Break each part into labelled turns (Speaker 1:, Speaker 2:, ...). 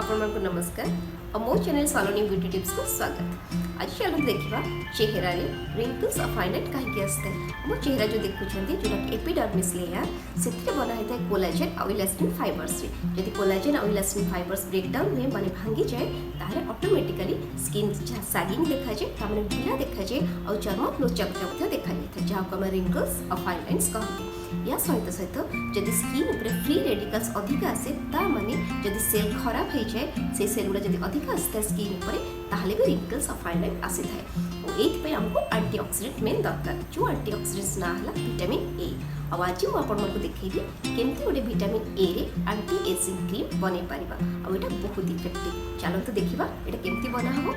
Speaker 1: आपको नमस्कार और मो चैनल सालोनी ब्यूटी टिप्स को स्वागत। आज चलो देखा चेहरा रिंकल्स और फाइनाइट कहीं आसते मो चेहरा जो देखुं जो एपिडर्मिस लेयर से बना होता है कोलाजेन और इलास्टिन फाइबर्स जब कोलाजेन और इलास्टिन फाइबर्स ब्रेकडाउन हुए माने भांगी जाए ताहले ऑटोमेटिकली स्किन सैगिंग देखा जाए मैंने ढीला देखा जाए और चर्म लोचक देखा जाए जहाँ को रिंकल्स और फाइनाइट्स कहते या सहित सहित जदि स्किन उपरे फ्री रेडिकल्स अधिक आसे माने जदि सेल खराब हो जाए से सेल गुड़ा जदि अधिक आसता है स्किन उपरे ताहले भी रिंकल्स और फाइनाइट आसी थाए और एथि पे हमको एंटीऑक्सीडेंट मेन दरकार जो एंटीऑक्सीडेंट्स ना हला विटामिन ए। अब आज मुझे आपको देखी केमती गोटे विटामिन ए रे एंटी एजिंग क्रीम बनै पारिबा और एटा बहुत इफेक्टिव। चलो तो देखिबा एटा केमती बना हबो।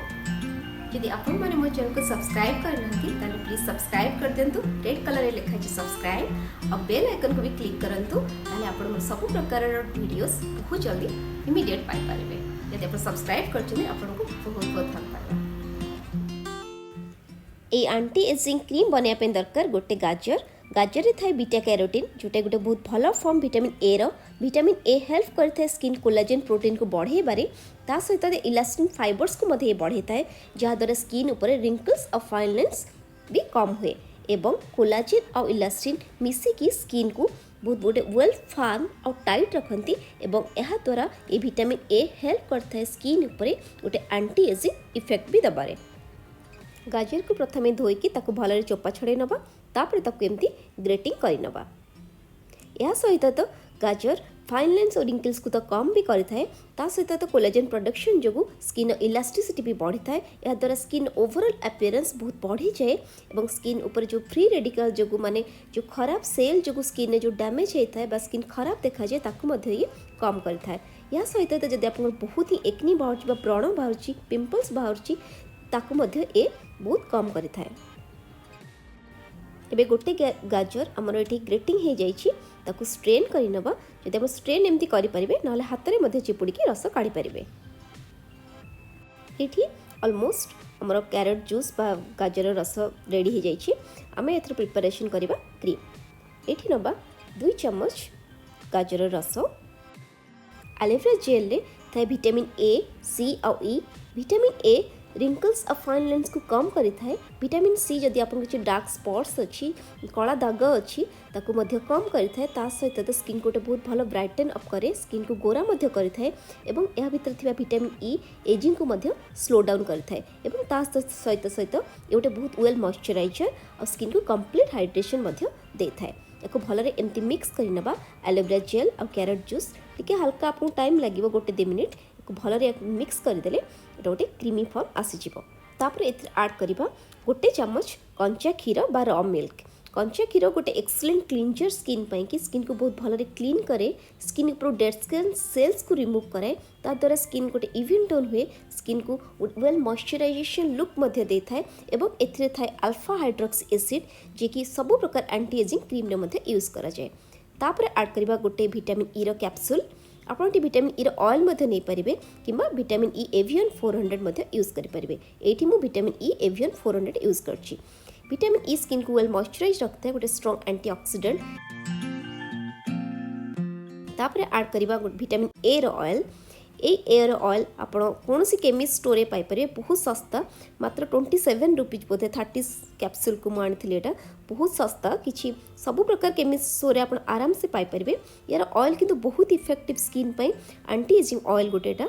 Speaker 1: यदि आपण माने मो चैनल को सब्सक्राइब करनांती ताले प्लीज सब्सक्राइब कर देंतु। रेड कलर रे लिखा है सब्सक्राइब और बेल आइकन को भी क्लिक करंतु ताले आपण मोर सब प्रकार रो वीडियोस बहुत जल्दी इमीडिएट पाई पारिबे। यदि आपण सब्सक्राइब करछने आपण को बहुत बहुत धन्यवाद। ए एंटी एजिंग क्रीम बनिया पे दरकार गोटे गाजर रे थाए बीटा कैरोटीन जोटा गोटे बहुत भल फॉर्म विटामिन ए रो। विटामिन ए हेल्प करता स्किन कोलाजेन प्रोटीन को बढ़े बारे ता सहित इलास्टिन फाइबर्स को मध्य बढ़े थाए जहाँद्वारा स्किन उपर रिंकल्स और फाइन लाइन्स भी कम हुए एवं कोलाजेन और इलास्टिन मिसिकी स्किन को बहुत गोटे वेल फार्म और टाइट रखती एवं यह द्वारा ये विटामिन ए हेल्प करता है स्किन उपर गोटे एंटी एजिंग इफेक्ट भी दबारे। गाजर को प्रथमे धोईकी ताको भलरे चोपा छड़े नबा तापर ताको एमती ग्रेटिंग करि नबा। या सहित तो गाजर फाइन लाइन्स और रिंकल्स को तो कम भी करिथाए ता सहित तो कोलाजेन प्रोडक्शन जो स्किन इलास्टिसिटी भी बढ़ी थाए या द्वारा स्किन ओवरऑल अपीयरेंस बहुत बढ़ी जाए एवं स्किन ऊपर जो फ्री रेडिकल जो माने जो खराब सेल जो स्किन ने जो डैमेज होता है स्किन खराब देखा जाए ताकू मध्य ये कम करिथाए। या सहित तो जब आप बहुत ही एकनी बाहर व्रण बाहर पिंपल्स बाहर ताकू मध्य ए बहुत कम करिथाए। एबे गोटे गाजर आमर ये ग्रेटिंग हो जाइए ताकू स्ट्रेन कर नबा। जब आप स्ट्रेन एमती करें ना हाथ में चिपुड़ी रस काढ़ी पारे। ये ऑलमोस्ट आमर कैरेट जूस बा गाजर रस रेडी हो जाइए। आम एथर प्रिपरेशन करवा क्रीम। ये नबा 2 चम्मच गाजर रस एलोवेरा जेल रे थाए विटामिन ए सी और ई। विटामिन ए रिंकल्स और फाइन लाइन्स को कम करि थाए। विटामिन सी जदि आपन किछि डार्क स्पॉट्स अच्छी कला दाग अच्छी ताकू मध्य कम करि थाए ता सहित तो स्किन को बहुत भल ब्राइटन अप करे स्किन को गोरा मध्य करि थाए एवं या भीतर थिबा विटामिन ई एजिंग को मध्य स्लो डाउन करि थाए एवं ता सहित सहित एगोटे बहुत वेल मॉइस्चराइजर और स्किन को कंप्लीट हाइड्रेशन मध्य दे थाए। याको भलरे एमती मिक्स करि नबा एलोवेरा जेल और कैरेट जूस टिके हल्का आपको टाइम लागिवो गोटे 2 मिनिट भलरे मिक्स करदेले गोटे क्रीमी फॉर्म आसीजिवो। तापर एथि ऐड करिबा गोटे चम्मच कंचा क्षीर बा रॉ मिल्क। कंचा क्षीर गोटे एक्सीलेंट क्लींजर स्किन पाई कि स्किन को बहुत भलरे क्लीन करे स्किन ऊपर डेड स्किन सेल्स को रिमूव करे ता द्वारा स्किन गोटे इवन टोन हुए स्किन को वेल मॉइस्चराइजेशन लुक मध्य दे थाए एवं एथिरे थाए अल्फा हाइड्रोक्सी एसिड जे कि सब प्रकार एंटी एजिंग क्रीम रे मध्य यूज करा जाए। तापर ऐड करिबा गोटे विटामिन ई रो कैप्सूल। आपन विटामिन ई ऑयल मध्य नहीं पारिबे किंबा विटामिन ई एवियन 400 मध्य यूज करि पारिबे। एठी मु विटामिन ई एवियन 400 यूज करछि। विटामिन ई स्किन को वेल मॉइस्चराइज रखता है गोटे स्ट्रॉन्ग एंटीऑक्सीडेंट। तापर ऐड करिबा विटामिन ए रो ऑयल। एयर ऑयल आपण कौन सी केमिस्ट स्टोर पाई पारे बहुत सस्ता मात्र 27 रुपीज बोधे 30 कैप्सूल को मुझे बहुत सस्ता किसी सब प्रकार केमिस्ट स्टोर आप आराम से पाई पारे। यार ऑयल किंतु बहुत इफेक्टिव स्किन पाई एंटी एजिंग ऑयल गोटेटा।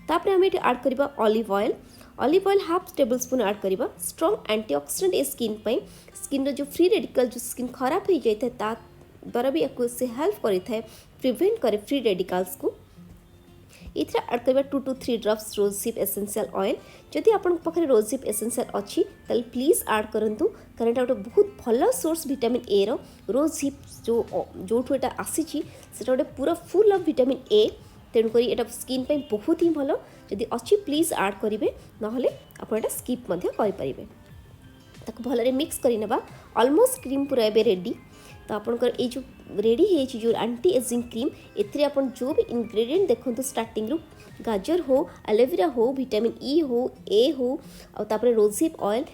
Speaker 1: तापर आम ये ऐड करवा olive oil. Olive oil half table spoon add करवा स्ट्रॉन्ग एंटीऑक्सीडेंट ए स्किन पाई स्किन जो फ्री रेडिकल जो स्किन खराब हो जाए ता द्वारा भी से हेल्प करें प्रिवेंट करे फ्री रेडिकल्स को। इथरा ऐड करबा 2 to 3 drops rosehip essential oil. जदि आपन पाखरे रोजहिप एसेंशियल अछि तल प्लीज ऐड करंतु कारण एटा बहुत भल source vitamin A row. Rosehip जोठु एटा आसीची सेटा गोटे पूरा फुल ऑफ विटामिन ए तेणु करी एटा स्किन पे बहुत ही भल। जदि अछि प्लीज ऐड करिवे नहले आपन एटा स्किप मध्य करि परिबे। ताको भलरे मिक्स करि नबा। ऑलमोस्ट क्रीम पूरा एबे रेडी। तो आपनकर ए जो रेडी है जो एंटी एजिंग क्रीम एथिरे आपण जो भी इंग्रेडिएंट देखंतु स्टार्टिंग रु गाजर हो एलोवेरा हो विटामिन ई हो ए हो आ तापर रोजिप ऑयल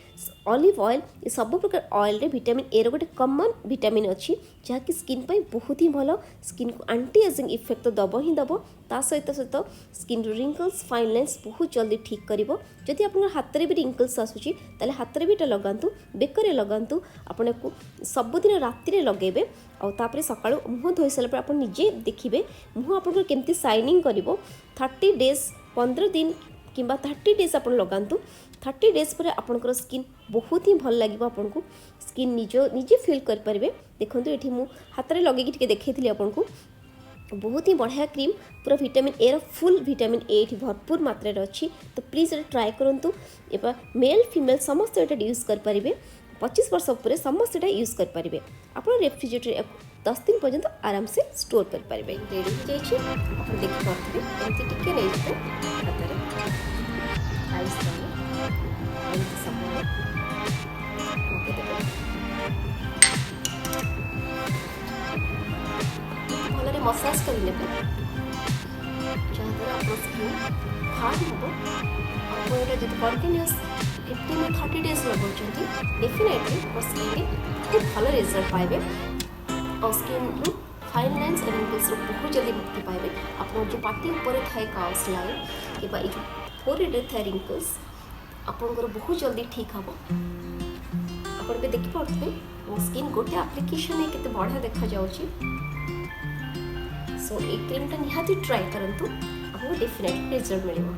Speaker 1: ऑलिव ऑयल ये सब प्रकार ऑयल रे विटामिन ए रो गोटे कॉमन विटामिन अच्छी जहाँकि स्किन पे बहुत ही भल स्किन को एंटी एजिंग इफेक्ट तो दब ही दब ता सहित सहित स्किन रिंकल्स फाइन लाइन्स बहुत जल्दी ठीक करिवो जदि आपन हाथ रे भी रिंकल्स आसुची ताले हाथ रे भी टा लगांतु बेकरे लगांतु आपन को सब दिन राति रे लगेबे आ तापर सकाळु मुह धोई साला पर आपन निजे देखिबे मुह आपन केमती शाइनिंग करिवो 30 डेज 15 दिन किंबा 30 डेज आपन लगांतु 30 डेज पर आपनकर स्किन बहुत ही भल लागिबो आपन को स्किन निजे फील कर परिबे देखंतु एठी मु हाथ रे लगे के देखैथिली आपन को बहुत ही बढ़िया क्रीम पूरा vitamin a full vitamin A भरपूर मात्रा अच्छी तो प्लीज ट्राए करूँ एवं मेल फीमेल समस्त यूज कर 25 वर्ष पर समस्त यूज कर आप रेफ्रिजरेटर 10 दिन पर्यंत आराम से स्टोर करें रेडी हो जाइए देखिए एमती टिके नहीं भल मसाज करने जहाँद्वारा आप स्किन हार्ड हम आप जो कंटिन्यूअस 15 30 डेज लगाउछंती डेफिनेटली स्किन बहुत भल रिजल्ट पाइबे और स्किन रु फाइन लाइन्स और रिंकल्स रु बहुत जल्दी मुक्ति पाइबे आप जो पार्टी ऊपर थाए काउस लाइन कि जो फोरहेड थाए रिंकल्स आपंकर बहुत जल्दी ठीक हम आप देखिपे मो स्किन गोटे एप्लिकेशन के बढ़िया देखा जाउची सो ये क्रीम टा निहाती ट्राई करंतु आपको डेफिनेटली रिजल्ट मिलेगा।